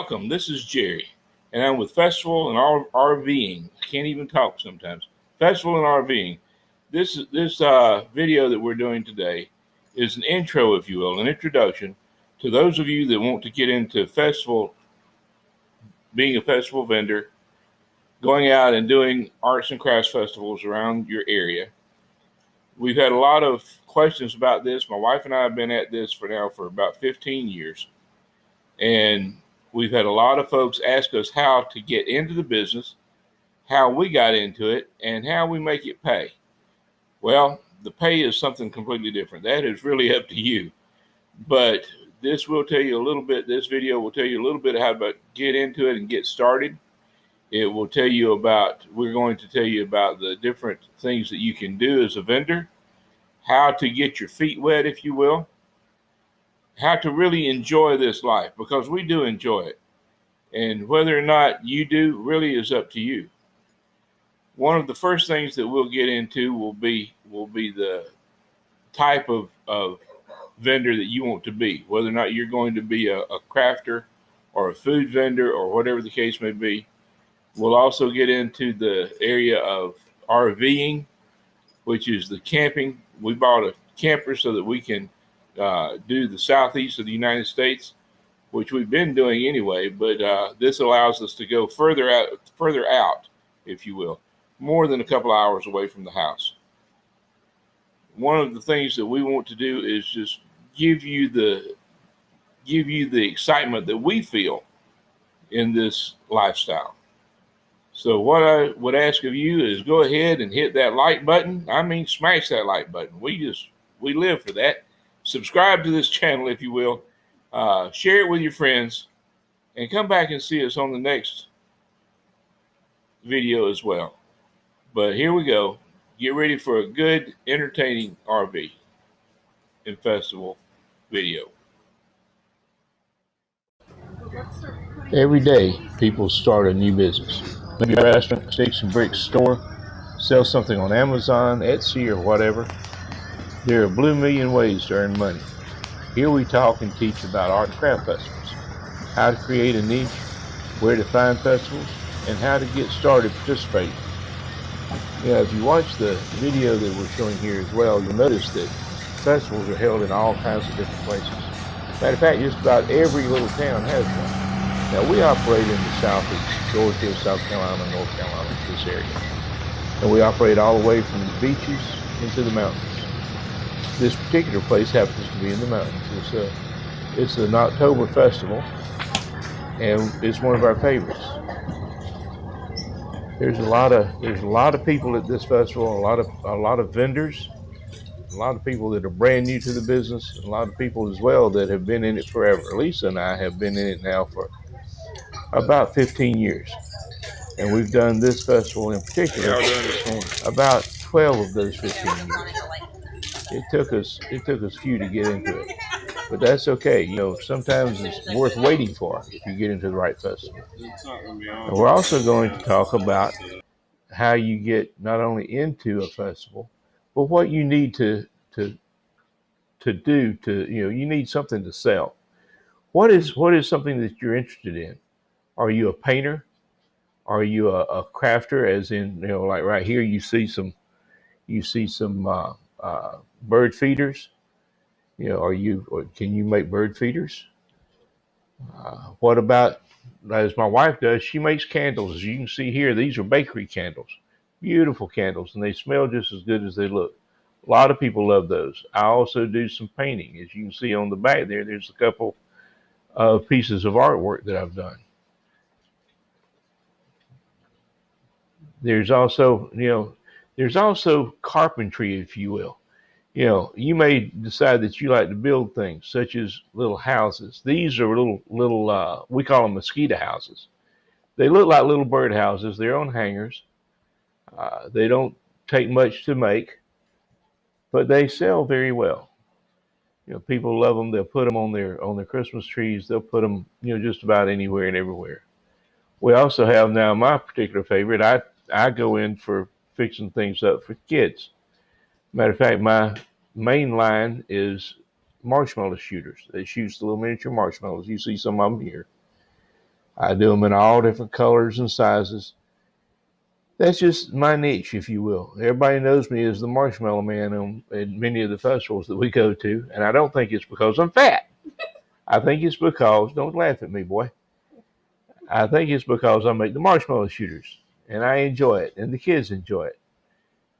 Welcome, this is Jerry, and I'm with Festival and RVing. I can't even talk sometimes. Festival and RVing. This video that we're doing today is an intro, if you will, an introduction to those of you that want to get into festival, being a festival vendor, going out and doing arts and crafts festivals around your area. We've had a lot of questions about this. My wife and I have been at this for about 15 years, and we've had a lot of folks ask us how to get into the business, how we got into it, and how we make it pay. Well, the pay is something completely different. That is really up to you. But this will tell you a little bit, this video will tell you a little bit how to get into it and get started. It will tell you about, we're going to tell you about the different things that you can do as a vendor, how to get your feet wet, if you will, how to really enjoy this life, because we do enjoy it. And whether or not you do really is up to you. One of the first things that we'll get into will be the type of vendor that you want to be, whether or not you're going to be a crafter or a food vendor or whatever the case may be. We'll also get into the area of RVing, which is the camping. We bought a camper so that we can do the southeast of the United States, which we've been doing anyway, but this allows us to go further out, if you will, more than a couple hours away from the house. One of the things that we want to do is just give you the excitement that we feel in this lifestyle. So what I would ask of you is go ahead and hit that like button. I mean, smash that like button. We live for that. Subscribe to this channel, if you will. Share it with your friends, and come back and see us on the next video as well. But here we go. Get ready for a good, entertaining RV and festival video. Every day, people start a new business. Maybe a restaurant, sticks and bricks store, sell something on Amazon, Etsy, or whatever. There are a blue million ways to earn money. Here we talk and teach about art and craft festivals, how to create a niche, where to find festivals, and how to get started participating. If you watch the video that we're showing here as well, you'll notice that festivals are held in all kinds of different places. Matter of fact, just about every little town has one. Now, we operate in the southeast, Georgia, South Carolina, North Carolina, this area. And we operate all the way from the beaches into the mountains. This particular place happens to be in the mountains. It's an October festival, and it's one of our favorites. There's a lot of people at this festival, a lot of vendors, a lot of people that are brand new to the business, and a lot of people as well that have been in it forever. Lisa and I have been in it now for about 15 years, and we've done this festival in particular about 12 of those 15 years. It took us a few to get into it, but that's okay. Sometimes it's worth waiting for if you get into the right festival. And we're also going to talk about how you get not only into a festival, but what you need to do to, you need something to sell. What is something that you're interested in? Are you a painter? Are you a crafter, as in, like right here, you see some bird feeders? Can you make bird feeders? What about, as my wife does, she makes candles. As you can see here, these are bakery candles, beautiful candles, and they smell just as good as they look. A lot of people love those. I also do some painting. As you can see on the back there, there's a couple of pieces of artwork that I've done. There's also carpentry, if you will. You may decide that you like to build things such as little houses. These are little we call them mosquito houses. They look like little bird houses. They're on hangers. They don't take much to make, but they sell very well. People love them. They'll put them on their Christmas trees. They'll put them, just about anywhere and everywhere. We also have now my particular favorite. I go in for fixing things up for kids. Matter of fact, my main line is marshmallow shooters. They shoot the little miniature marshmallows. You see some of them here. I do them in all different colors and sizes. That's just my niche, if you will. Everybody knows me as the Marshmallow Man in many of the festivals that we go to, and I don't think it's because I'm fat. I think it's because, don't laugh at me, boy. I think it's because I make the marshmallow shooters, and I enjoy it, and the kids enjoy it.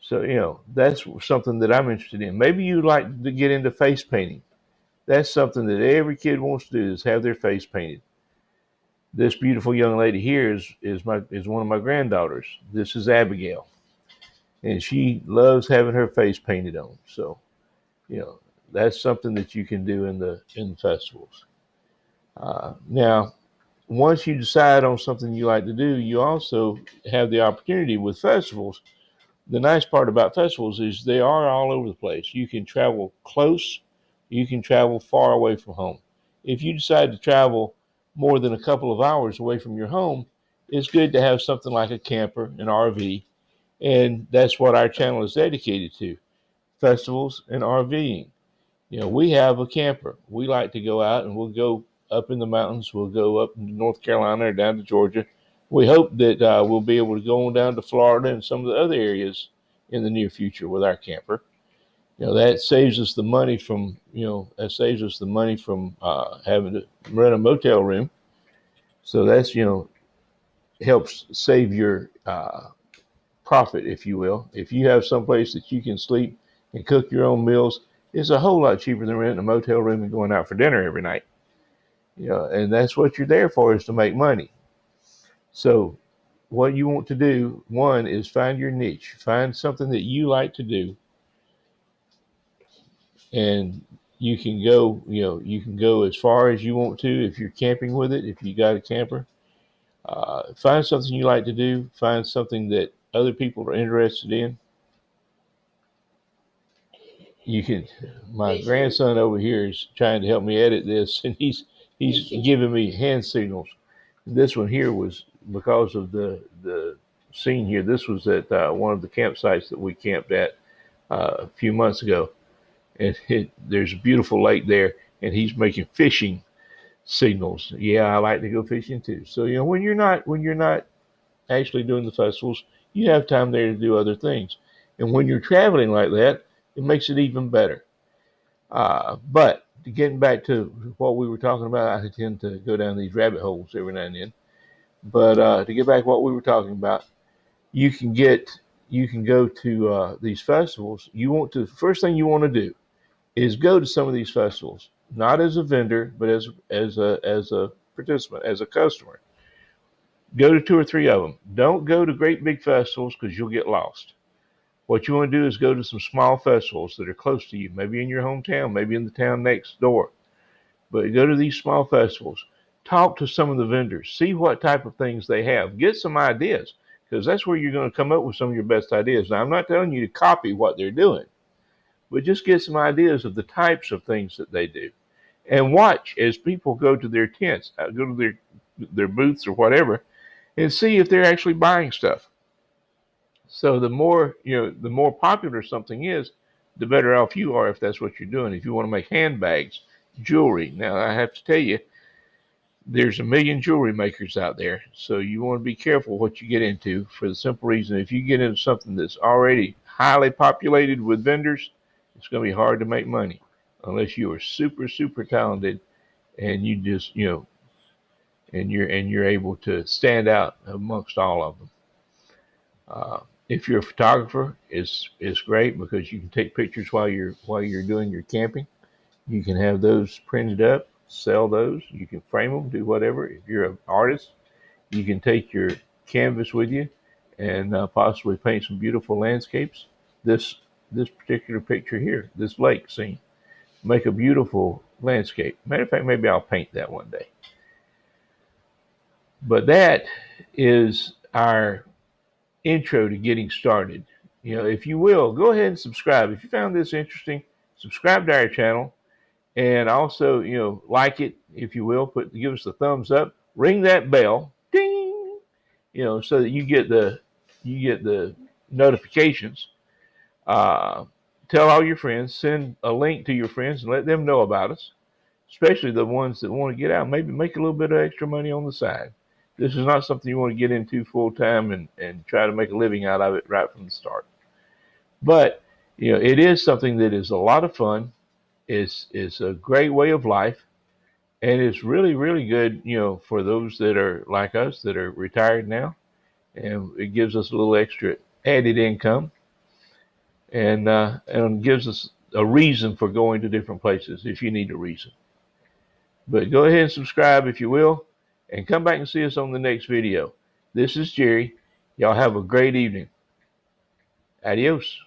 So, that's something that I'm interested in. Maybe you'd like to get into face painting. That's something that every kid wants to do is have their face painted. This beautiful young lady here is one of my granddaughters. This is Abigail, and she loves having her face painted on. So, you know, that's something that you can do in the festivals. Now, once you decide on something you like to do, you also have the opportunity with festivals. The nice part about festivals is they are all over the place. You can travel close, you can travel far away from home. If you decide to travel more than a couple of hours away from your home, it's good to have something like a camper, an RV, and that's what our channel is dedicated to, festivals and RVing. We have a camper. We like to go out and we'll go up in the mountains. We'll go up into North Carolina or down to Georgia. We hope that we'll be able to go on down to Florida and some of the other areas in the near future with our camper. That saves us the money from having to rent a motel room. So that's helps save your profit, if you will. If you have someplace that you can sleep and cook your own meals, it's a whole lot cheaper than renting a motel room and going out for dinner every night. And that's what you're there for, is to make money. So what you want to do, one, is find your niche, find something that you like to do, and you can go as far as you want to if you're camping with it. If you got a camper, find something you like to do, find something that other people are interested in. You can My grandson over here is trying to help me edit this, and he's giving me hand signals. This one here was because of the scene here. This was at one of the campsites that we camped at a few months ago, and there's a beautiful lake there, and he's making fishing signals. Yeah, I like to go fishing too. So when you're not actually doing the festivals, you have time there to do other things, and when you're traveling like that, it makes it even better. But getting back to what we were talking about, I tend to go down these rabbit holes every now and then. But to get back to what we were talking about, you can get you can go to these festivals. First thing you want to do is go to some of these festivals, not as a vendor, but as a participant, as a customer. Go to two or three of them. Don't go to great big festivals because you'll get lost. What you want to do is go to some small festivals that are close to you, maybe in your hometown, maybe in the town next door. But go to these small festivals, talk to some of the vendors, see what type of things they have, get some ideas, because that's where you're going to come up with some of your best ideas. Now, I'm not telling you to copy what they're doing, but just get some ideas of the types of things that they do, and watch as people go to their tents, go to their booths or whatever, and see if they're actually buying stuff. So the more popular something is, the better off you are if that's what you're doing. If you want to make handbags, jewelry. Now I have to tell you, there's a million jewelry makers out there, so you want to be careful what you get into, for the simple reason if you get into something that's already highly populated with vendors, it's going to be hard to make money unless you are super super talented and you just and you're able to stand out amongst all of them. If you're a photographer, it's great because you can take pictures while you're doing your camping. You can have those printed up, sell those. You can frame them, do whatever. If you're an artist, you can take your canvas with you and possibly paint some beautiful landscapes. This this particular picture here, this lake scene, make a beautiful landscape. Matter of fact, maybe I'll paint that one day. But that is our intro to getting started. If you will, go ahead and subscribe. If you found this interesting, subscribe to our channel, and also, like it, if you will. Give us a thumbs up, ring that bell, ding, so that you get the notifications. Uh, Tell all your friends, send a link to your friends, and let them know about us, especially the ones that want to get out, maybe make a little bit of extra money on the side. This is not something you want to get into full time and try to make a living out of it right from the start. But it is something that is a lot of fun. It's a great way of life, and it's really, really good, for those that are like us that are retired now, and it gives us a little extra added income, and gives us a reason for going to different places if you need a reason. But go ahead and subscribe if you will, and come back and see us on the next video. This is Jerry. Y'all have a great evening. Adios.